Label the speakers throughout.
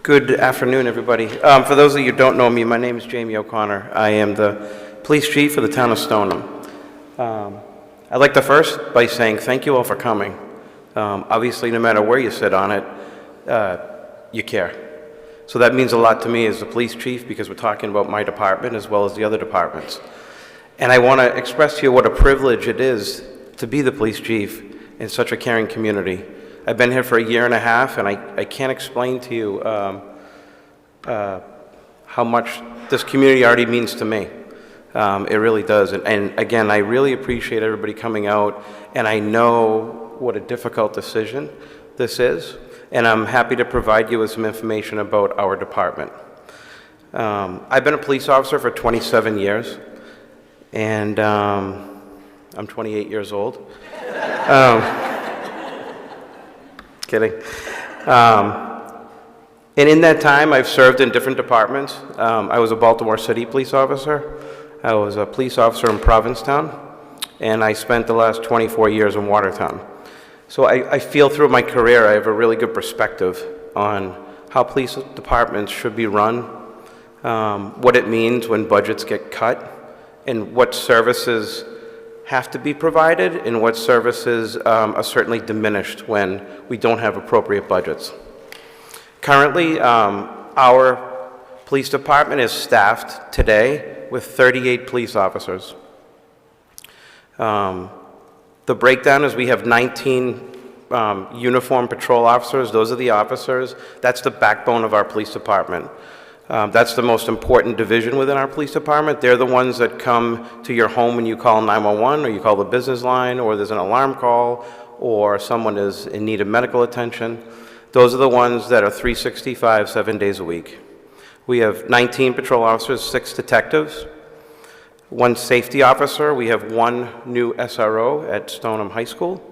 Speaker 1: Good afternoon, everybody. For those of you who don't know me, my name is Jamie O'Connor. I am the police chief for the town of Stoneham. I'd like to first by saying thank you all for coming. Obviously, no matter where you sit on it, you care. So that means a lot to me as the police chief because we're talking about my department as well as the other departments. And I want to express to you what a privilege it is to be the police chief in such a caring community. I've been here for a year and a half, and I can't explain to you how much this community already means to me. It really does. And again, I really appreciate everybody coming out, and I know what a difficult decision this is, and I'm happy to provide you with some information about our department. I've been a police officer for 27 years, and I'm 28 years old. Kidding. And in that time, I've served in different departments. I was a Baltimore City police officer. I was a police officer in Provincetown, and I spent the last 24 years in Watertown. So I feel through my career I have a really good perspective on how police departments should be run, what it means when budgets get cut, and what services have to be provided and what services are certainly diminished when we don't have appropriate budgets. Currently, our police department is staffed today with 38 police officers. The breakdown is we have 19 uniformed patrol officers. Those are the officers. That's the backbone of our police department. That's the most important division within our police department. They're the ones that come to your home when you call 911 or you call the business line or there's an alarm call or someone is in need of medical attention. Those are the ones that are 365, 7 days a week. We have 19 patrol officers, 6 detectives, 1 safety officer. We have 1 new SRO at Stoneham High School.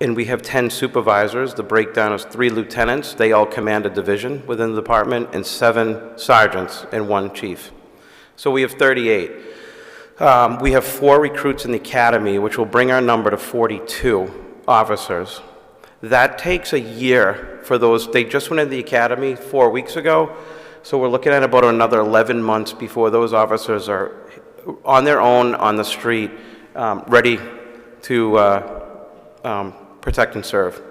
Speaker 1: And we have 10 supervisors. The breakdown is 3 lieutenants. They all command a division within the department, and 7 sergeants and 1 chief. So we have 38. We have 4 recruits in the academy, which will bring our number to 42 officers. That takes a year for those. They just went into the academy 4 weeks ago, so we're looking at about another 11 months before those officers are on their own on the street, ready to protect and serve.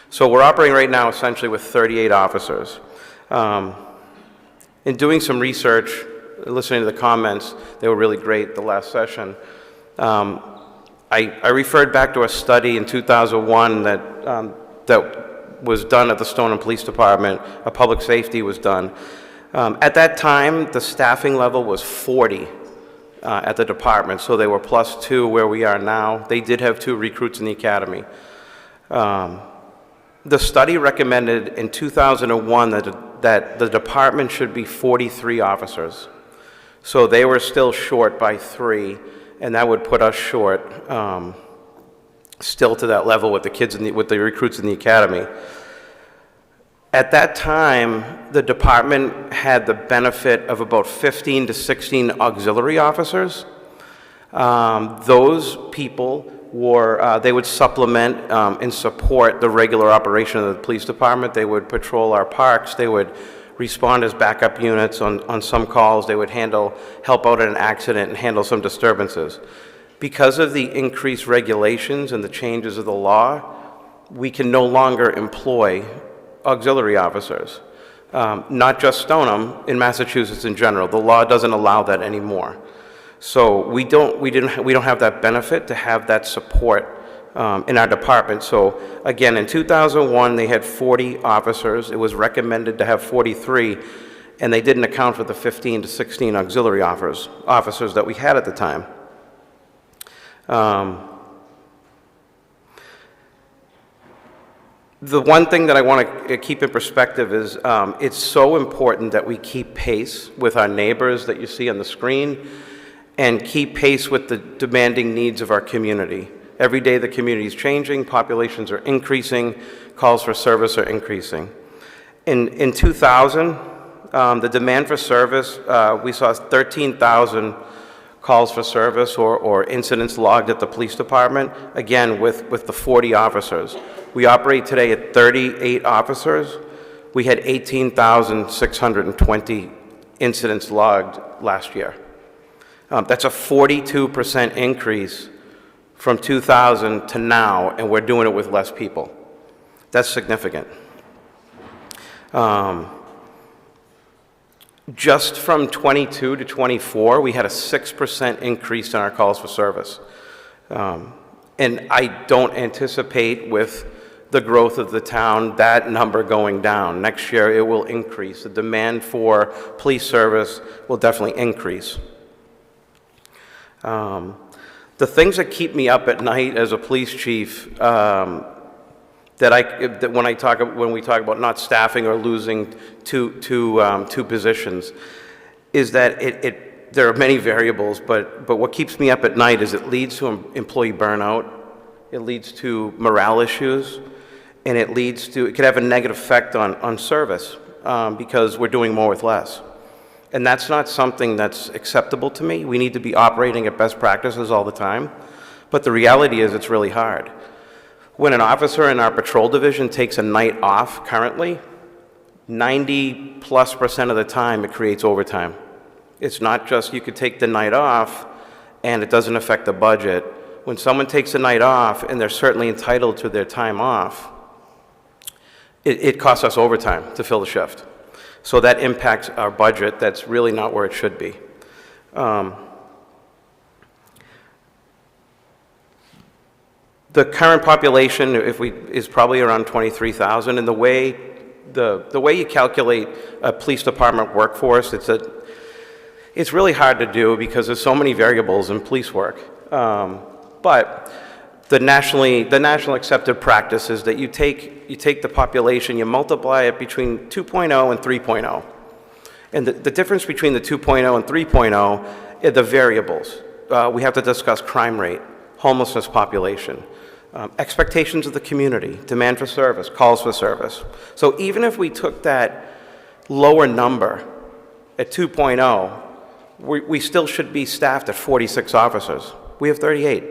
Speaker 1: So we're operating right now essentially with 38 officers. In doing some research, listening to the comments, they were really great the last session. I referred back to a study in 2001 that was done at the Stoneham Police Department. A public safety was done. At that time, the staffing level was 40. At the department, so they were +2 where we are now. They did have 2 recruits in the academy. The study recommended in 2001 that the department should be 43 officers. So they were still short by 3, and that would put us short still to that level with the kids with the recruits in the academy. At that time, the department had the benefit of about 15 to 16 auxiliary officers. Those people were, they would supplement and support the regular operation of the police department. They would patrol our parks. They would respond as backup units on some calls. They would help out in an accident and handle some disturbances. Because of the increased regulations and the changes of the law, we can no longer employ auxiliary officers, not just Stoneham, in Massachusetts in general. The law doesn't allow that anymore. So we don't have that benefit to have that support in our department. So again, in 2001, they had 40 officers. It was recommended to have 43, and they didn't account for the 15 to 16 auxiliary officers that we had at the time. The one thing that I want to keep in perspective is it's so important that we keep pace with our neighbors that you see on the screen and keep pace with the demanding needs of our community. Every day the community is changing, populations are increasing, calls for service are increasing. In 2000, the demand for service, we saw 13,000 calls for service or incidents logged at the police department, again with the 40 officers. We operate today at 38 officers We had 18,620 incidents logged last year. That's a 42% increase from 2000 to now, and we're doing it with less people. That's significant. Just from 22 to 24, we had a 6% increase in our calls for service. And I don't anticipate with the growth of the town that number going down. Next year it will increase. The demand for police service will definitely increase. The things that keep me up at night as a police chief, when we talk about not staffing or losing two positions, is that there are many variables, but what keeps me up at night is it leads to employee burnout, it leads to morale issues, and it could have a negative effect on service because we're doing more with less. And that's not something that's acceptable to me. We need to be operating at best practices all the time, but the reality is it's really hard. When an officer in our patrol division takes a night off currently, 90+% of the time it creates overtime. It's not just you could take the night off and it doesn't affect the budget. When someone takes a night off, and they're certainly entitled to their time off, it costs us overtime to fill the shift. So that impacts our budget. That's really not where it should be. The current population, is probably around 23,000, and the way you calculate a police department workforce, it's really hard to do because there's so many variables in police work. But the national accepted practice is that you take the population, you multiply it between 2.0 and 3.0. And the difference between the 2.0 and 3.0 are the variables. We have to discuss crime rate, homelessness population, expectations of the community, demand for service, calls for service. So even if we took that lower number at 2.0, we still should be staffed at 46 officers. We have 38.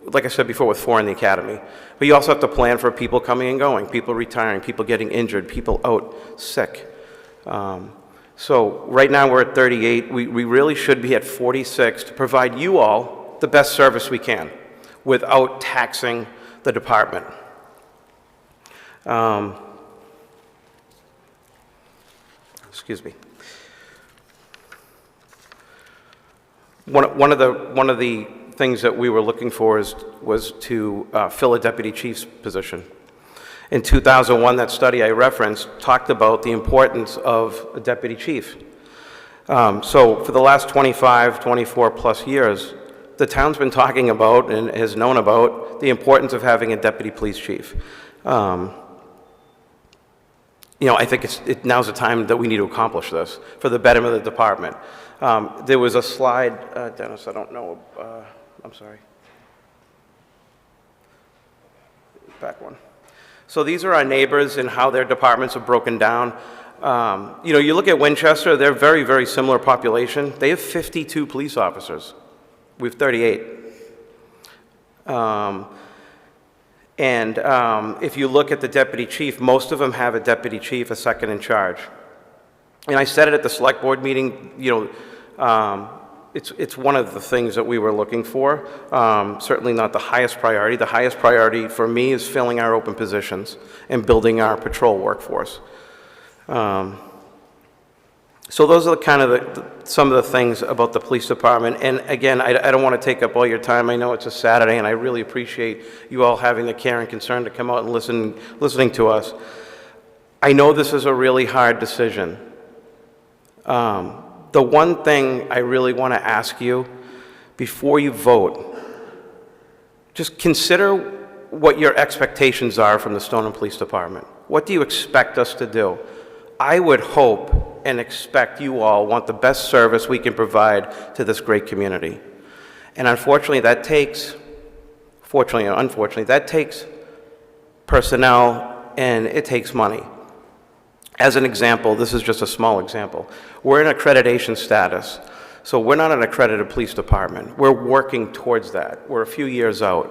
Speaker 1: Like I said before, with 4 in the academy. But you also have to plan for people coming and going, people retiring, people getting injured, people out sick. So right now we're at 38. We really should be at 46 to provide you all the best service we can without taxing the department. Excuse me. One of the things that we were looking for was to fill a deputy chief's position. In 2001, that study I referenced talked about the importance of a deputy chief. So for the last 24 plus years, the town's been talking about and has known about the importance of having a deputy police chief. I think now's the time that we need to accomplish this for the betterment of the department. There was a slide, Dennis, I don't know, I'm sorry. Back one. So these are our neighbors and how their departments are broken down. You look at Winchester, they're very, very similar population. They have 52 police officers. We have 38. If you look at the deputy chief, most of them have a deputy chief, a second in charge. And I said it at the select board meeting, it's one of the things that we were looking for. Certainly not the highest priority. The highest priority for me is filling our open positions and building our patrol workforce. So those are some of the things about the police department. And again, I don't want to take up all your time. I know it's a Saturday, and I really appreciate you all having the care and concern to come out and listening to us. I know this is a really hard decision. The one thing I really want to ask you before you vote, just consider what your expectations are from the Stoneham Police Department. What do you expect us to do? I would hope and expect you all want the best service we can provide to this great community. And unfortunately, that takes personnel and it takes money. As an example, this is just a small example. We're in accreditation status, so we're not an accredited police department. We're working towards that. We're a few years out.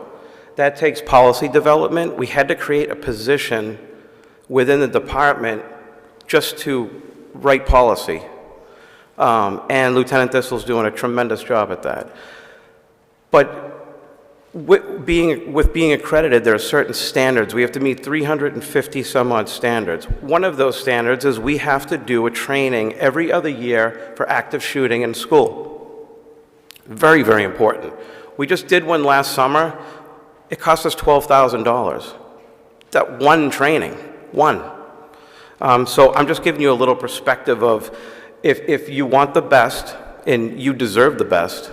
Speaker 1: That takes policy development. We had to create a position within the department just to write policy. And Lieutenant Thistle's doing a tremendous job at that. But with being accredited, there are certain standards. We have to meet 350 some odd standards. One of those standards is we have to do a training every other year for active shooting in school. Very, very important. We just did one last summer. It cost us $12,000. That one training, one. So I'm just giving you a little perspective of if you want the best and you deserve the best,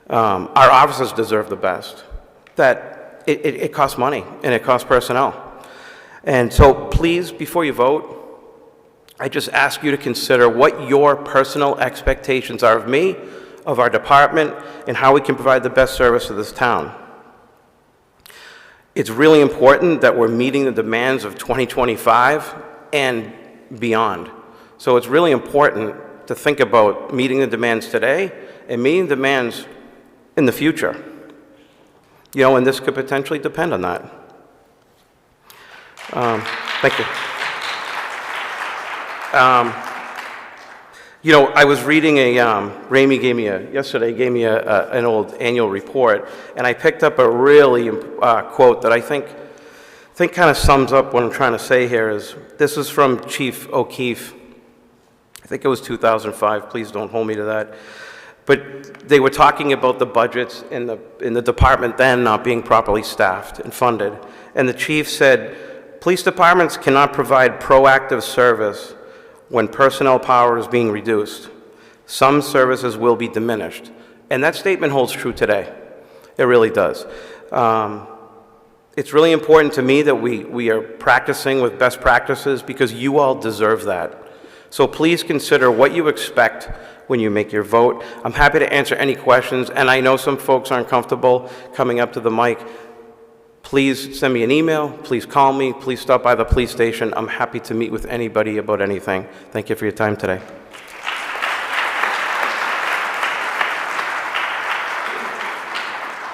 Speaker 1: our officers deserve the best, that it costs money and it costs personnel. And so please, before you vote, I just ask you to consider what your personal expectations are of me, of our department, and how we can provide the best service to this town. It's really important that we're meeting the demands of 2025 and beyond. So it's really important to think about meeting the demands today and meeting demands in the future. You know, and this could potentially depend on that. Thank you. You know, I was reading Ramey yesterday gave me an old annual report, and I picked up a really quote that I think kind of sums up what I'm trying to say here. This is from Chief O'Keefe. I think it was 2005. Please don't hold me to that. But they were talking about the budgets in the department then not being properly staffed and funded. And the chief said, police departments cannot provide proactive service when personnel power is being reduced. Some services will be diminished. And that statement holds true today. It really does. It's really important to me that we are practicing with best practices because you all deserve that. So please consider what you expect when you make your vote. I'm happy to answer any questions, and I know some folks aren't comfortable coming up to the mic. Please send me an email, please call me, please stop by the police station. I'm happy to meet with anybody about anything. Thank you for your time today.